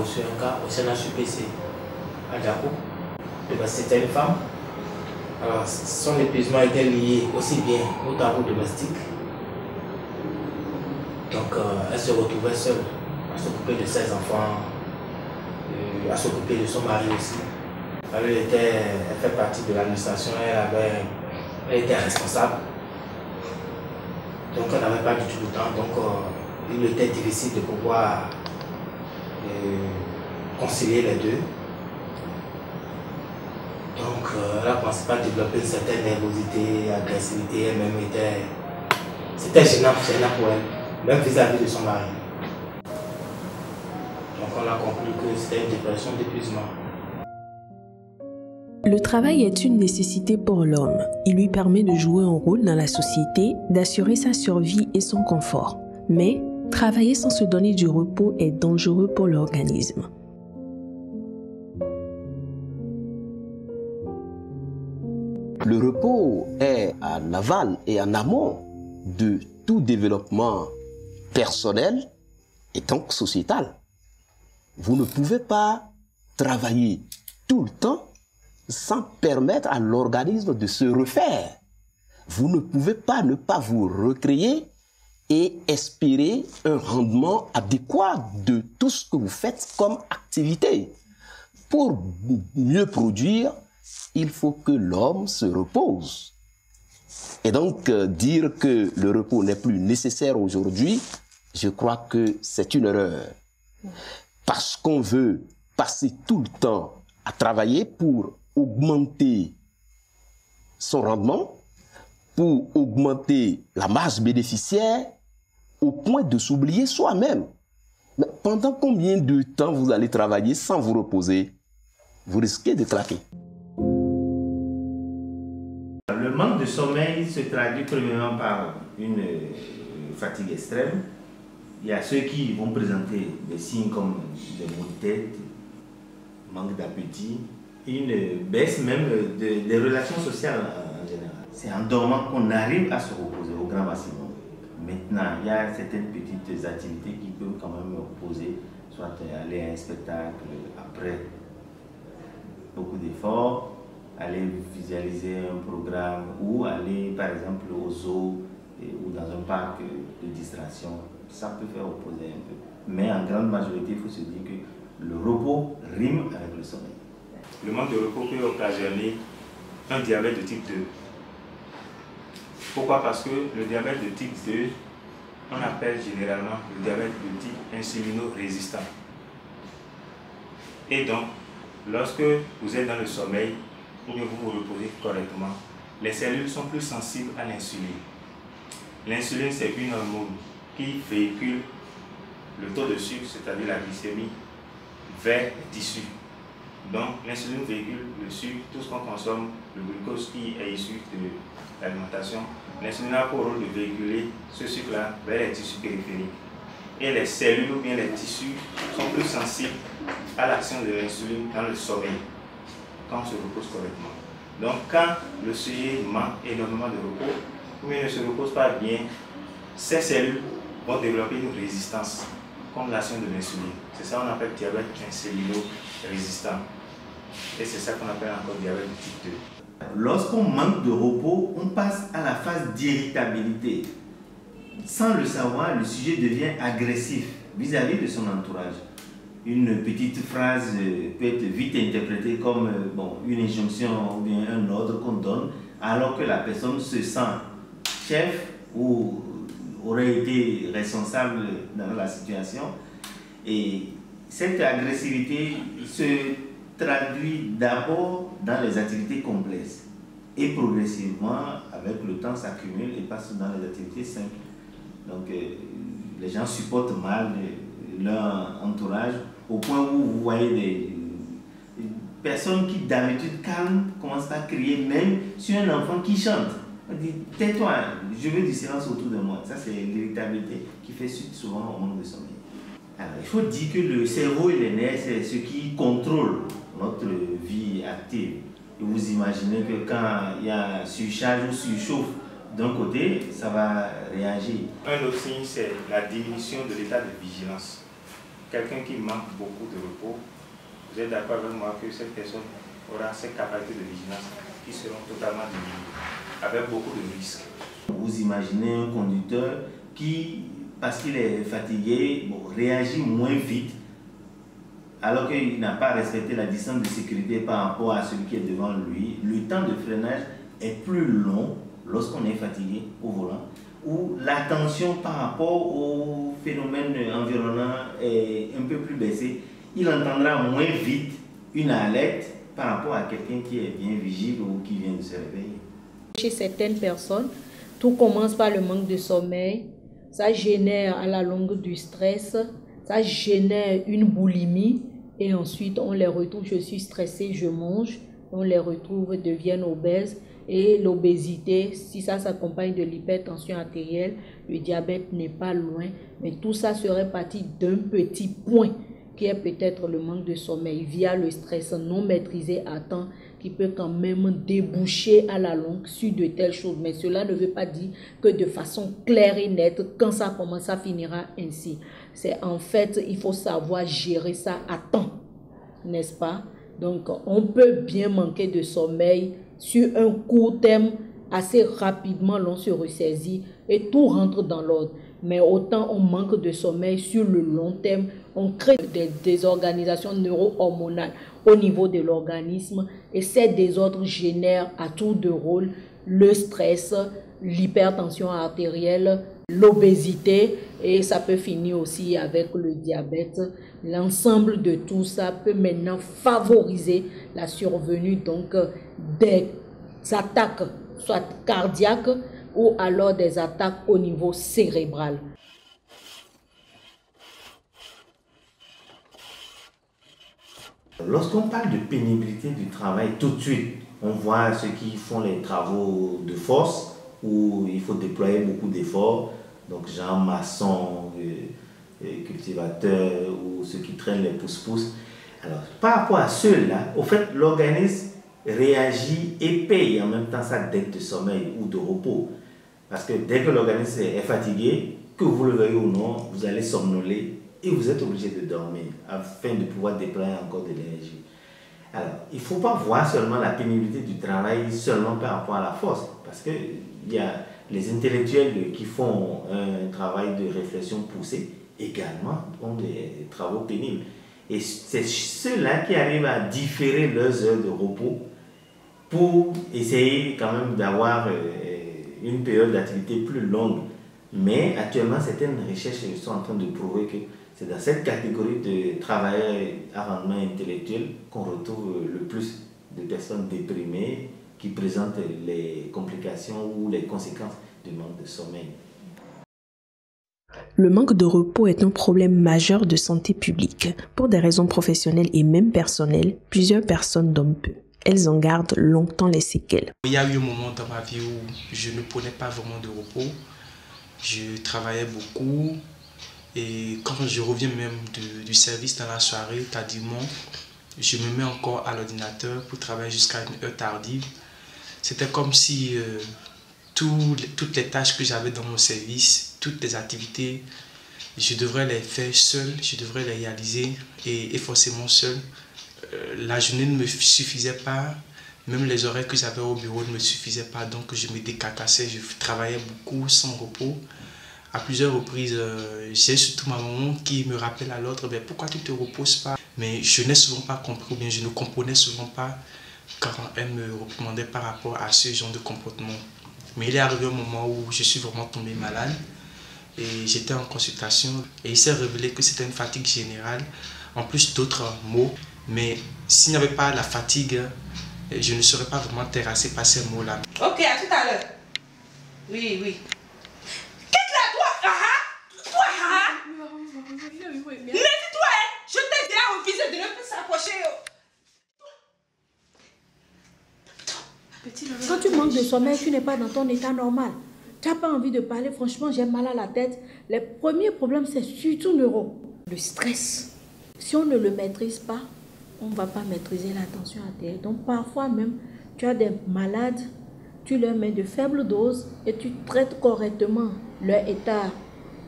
reçu un cas au CNHUPC à Djakou. C'était une femme. Alors, son épuisement était lié aussi bien aux travaux domestiques. Donc, elle se retrouvait seule à s'occuper de ses enfants, à s'occuper de son mari aussi. Elle fait partie de l'administration, elle était responsable. Donc, elle n'avait pas du tout le temps. Donc, il était difficile de pouvoir concilier les deux. Donc, elle a commencé par développer une certaine nervosité, agressivité. Elle-même c'était gênant pour elle, même vis-à-vis de son mari. Donc, on a compris que c'était une dépression d'épuisement. Le travail est une nécessité pour l'homme. Il lui permet de jouer un rôle dans la société, d'assurer sa survie et son confort. Mais travailler sans se donner du repos est dangereux pour l'organisme. Le repos est en aval et en amont de tout développement personnel et donc sociétal. Vous ne pouvez pas travailler tout le temps sans permettre à l'organisme de se refaire. Vous ne pouvez pas ne pas vous recréer et espérer un rendement adéquat de tout ce que vous faites comme activité. Pour mieux produire, il faut que l'homme se repose. Et donc, dire que le repos n'est plus nécessaire aujourd'hui, je crois que c'est une erreur. Parce qu'on veut passer tout le temps à travailler pour augmenter son rendement, pour augmenter la masse bénéficiaire, au point de s'oublier soi-même. Mais pendant combien de temps vous allez travailler sans vous reposer? Vous risquez de craquer. Le manque de sommeil se traduit premièrement par une fatigue extrême. Il y a ceux qui vont présenter des signes comme des maux de tête, manque d'appétit, une baisse même des relations sociales en général. C'est en dormant qu'on arrive à se reposer au grand maximum. Maintenant, il y a certaines petites activités qui peuvent quand même reposer, soit aller à un spectacle après beaucoup d'efforts, aller visualiser un programme ou aller par exemple au zoo ou dans un parc de distraction. Ça peut faire reposer un peu. Mais en grande majorité, il faut se dire que le repos rime avec le sommeil. Le manque de repos peut occasionner un diabète de type 2. Pourquoi? Parce que le diabète de type 2, on appelle généralement le diabète de type insulino-résistant. Et donc, lorsque vous êtes dans le sommeil, ou bien vous vous reposez correctement, les cellules sont plus sensibles à l'insuline. L'insuline, c'est une hormone qui véhicule le taux de sucre, c'est-à-dire la glycémie, vers les tissus. Donc, l'insuline véhicule le sucre, tout ce qu'on consomme, le glucose qui est issu de l'alimentation. L'insuline a pour rôle de véhiculer ce sucre-là vers les tissus périphériques. Et les cellules ou bien les tissus sont plus sensibles à l'action de l'insuline dans le sommeil, quand on se repose correctement. Donc, quand le sujet manque énormément de repos, ou bien ne se repose pas bien, ces cellules vont développer une résistance contre l'action de l'insuline. C'est ça qu'on appelle diabète insulino-résistant. Et c'est ça qu'on appelle encore diabète de type 2. Lorsqu'on manque de repos, on passe à la phase d'irritabilité. Sans le savoir, le sujet devient agressif vis-à-vis de son entourage. Une petite phrase peut être vite interprétée comme une injonction ou bien un ordre qu'on donne, alors que la personne se sent chef ou aurait été responsable dans la situation. Et cette agressivité se traduit d'abord dans les activités complexes et progressivement, avec le temps, s'accumule et passe dans les activités simples. Donc, les gens supportent mal leur entourage au point où vous voyez des personnes qui d'habitude calmes commencent à crier même sur un enfant qui chante. On dit tais-toi, je veux du silence autour de moi. Ça, c'est l'irritabilité qui fait suite souvent au manque de sommeil. Alors, il faut dire que le cerveau et les nerfs, c'est ce qui contrôle notre vie active. Et vous imaginez que quand il y a surcharge ou surchauffe d'un côté, ça va réagir. Un autre signe, c'est la diminution de l'état de vigilance. quelqu'un qui manque beaucoup de repos, vous êtes d'accord avec moi que cette personne aura ces capacités de vigilance qui seront totalement diminuées, avec beaucoup de risques. Vous imaginez un conducteur qui, parce qu'il est fatigué, réagit moins vite, alors qu'il n'a pas respecté la distance de sécurité par rapport à celui qui est devant lui. Le temps de freinage est plus long lorsqu'on est fatigué au volant, où l'attention par rapport au phénomène environnant est un peu plus baissée. Il entendra moins vite une alerte par rapport à quelqu'un qui est bien vigile ou qui vient de se réveiller. Chez certaines personnes, tout commence par le manque de sommeil. Ça génère à la longue du stress, ça génère une boulimie et ensuite on les retrouve, je suis stressé, je mange, on les retrouve, deviennent obèses. Et l'obésité, si ça s'accompagne de l'hypertension artérielle, le diabète n'est pas loin, mais tout ça serait parti d'un petit point qui est peut-être le manque de sommeil via le stress non maîtrisé à temps qui peut quand même déboucher à la longue sur de telles choses. Mais cela ne veut pas dire que de façon claire et nette, quand ça commence, ça finira ainsi. C'est en fait, il faut savoir gérer ça à temps, n'est-ce pas? Donc, on peut bien manquer de sommeil sur un court terme, assez rapidement l'on se ressaisit et tout rentre dans l'ordre. Mais autant on manque de sommeil sur le long terme, on crée des désorganisations neuro-hormonales au niveau de l'organisme et ces désordres génèrent à tour de rôle le stress, l'hypertension artérielle, l'obésité et ça peut finir aussi avec le diabète. L'ensemble de tout ça peut maintenant favoriser la survenue donc des attaques soit cardiaques ou alors des attaques au niveau cérébral. Lorsqu'on parle de pénibilité du travail, tout de suite, on voit ceux qui font les travaux de force où il faut déployer beaucoup d'efforts, donc genre maçon, cultivateurs ou ceux qui traînent les pousse-pousse. Alors, par rapport à ceux-là, au fait, l'organisme réagit et paye en même temps sa dette de sommeil ou de repos. Parce que dès que l'organisme est fatigué, que vous le veuillez ou non, vous allez somnoler et vous êtes obligé de dormir afin de pouvoir déployer encore de l'énergie. Alors, il ne faut pas voir seulement la pénibilité du travail seulement par rapport à la force, parce qu'il y a les intellectuels qui font un travail de réflexion poussé également ont des travaux pénibles. Et c'est ceux-là qui arrivent à différer leurs heures de repos pour essayer quand même d'avoir une période d'activité plus longue. Mais actuellement, certaines recherches sont en train de prouver que c'est dans cette catégorie de travailleurs à rendement intellectuel qu'on retrouve le plus de personnes déprimées qui présentent les complications ou les conséquences du manque de sommeil. Le manque de repos est un problème majeur de santé publique. Pour des raisons professionnelles et même personnelles, plusieurs personnes dorment peu. Elles en gardent longtemps les séquelles. Il y a eu un moment dans ma vie où je ne prenais pas vraiment de repos. Je travaillais beaucoup et quand je reviens même du service dans la soirée, tardivement, je me mets encore à l'ordinateur pour travailler jusqu'à une heure tardive. C'était comme si toutes les tâches que j'avais dans mon service, toutes les activités, je devrais les faire seul, je devrais les réaliser et forcément seul. La journée ne me suffisait pas, même les horaires que j'avais au bureau ne me suffisaient pas, donc je me décarcassais, je travaillais beaucoup sans repos. À plusieurs reprises, j'ai surtout ma maman qui me rappelle à l'autre, pourquoi tu ne te reposes pas? Mais je n'ai souvent pas compris, ou bien je ne comprenais souvent pas quand elle me recommandait par rapport à ce genre de comportement. Mais il est arrivé un moment où je suis vraiment tombé malade et j'étais en consultation et il s'est révélé que c'était une fatigue générale, en plus d'autres maux. Mais s'il n'y avait pas la fatigue, je ne serais pas vraiment terrassé par ces mots-là. Ok, à tout à l'heure. Oui, oui. Quitte-la, toi, Méfie-toi, je t'ai déjà refusé de ne plus s'approcher. Quand tu manques de sommeil, tu n'es pas dans ton état normal. Tu n'as pas envie de parler, franchement, j'ai mal à la tête. Les premiers problèmes, c'est surtout neuro. Le stress. Si on ne le maîtrise pas, on ne va pas maîtriser la tension artérielle. Donc parfois même, tu as des malades, tu leur mets de faibles doses et tu traites correctement leur état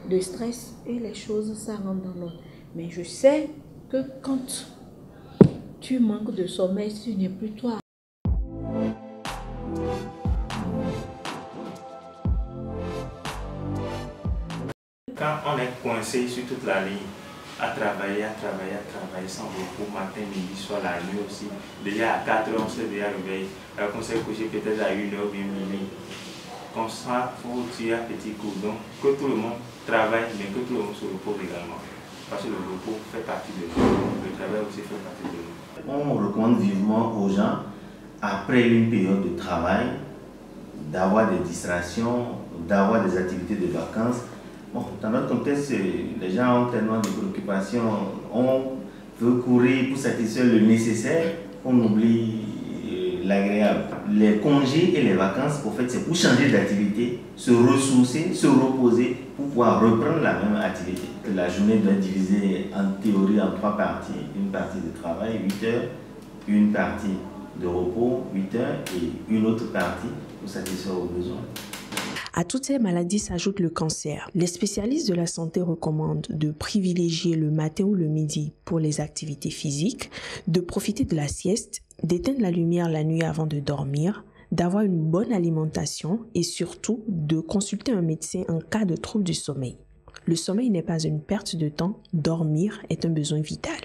de stress et les choses, ça rentre dans l'ordre. Mais je sais que quand tu manques de sommeil, ce n'est plus toi. Quand on est coincé sur toute la ligne, à travailler sans repos, matin, midi, soir, la nuit aussi, déjà à 4 heures, on s'est déjà réveillé, alors qu'on s'est couché peut-être à 1 heure, bien minuit. Comme ça, il faut tirer à petits coups. Donc, que tout le monde travaille, mais que tout le monde se repose également. Parce que le repos fait partie de nous, le travail aussi fait partie de nous. On recommande vivement aux gens, après une période de travail, d'avoir des distractions, d'avoir des activités de vacances. Bon, dans notre contexte, les gens ont tellement de préoccupations, on veut courir pour satisfaire le nécessaire, on oublie l'agréable. Les congés et les vacances, en fait, c'est pour changer d'activité, se ressourcer, se reposer pour pouvoir reprendre la même activité. La journée doit être divisée en théorie en 3 parties. Une partie de travail, 8 heures, une partie de repos, 8 heures, et une autre partie pour satisfaire aux besoins. À toutes ces maladies s'ajoute le cancer. Les spécialistes de la santé recommandent de privilégier le matin ou le midi pour les activités physiques, de profiter de la sieste, d'éteindre la lumière la nuit avant de dormir, d'avoir une bonne alimentation et surtout de consulter un médecin en cas de trouble du sommeil. Le sommeil n'est pas une perte de temps, dormir est un besoin vital.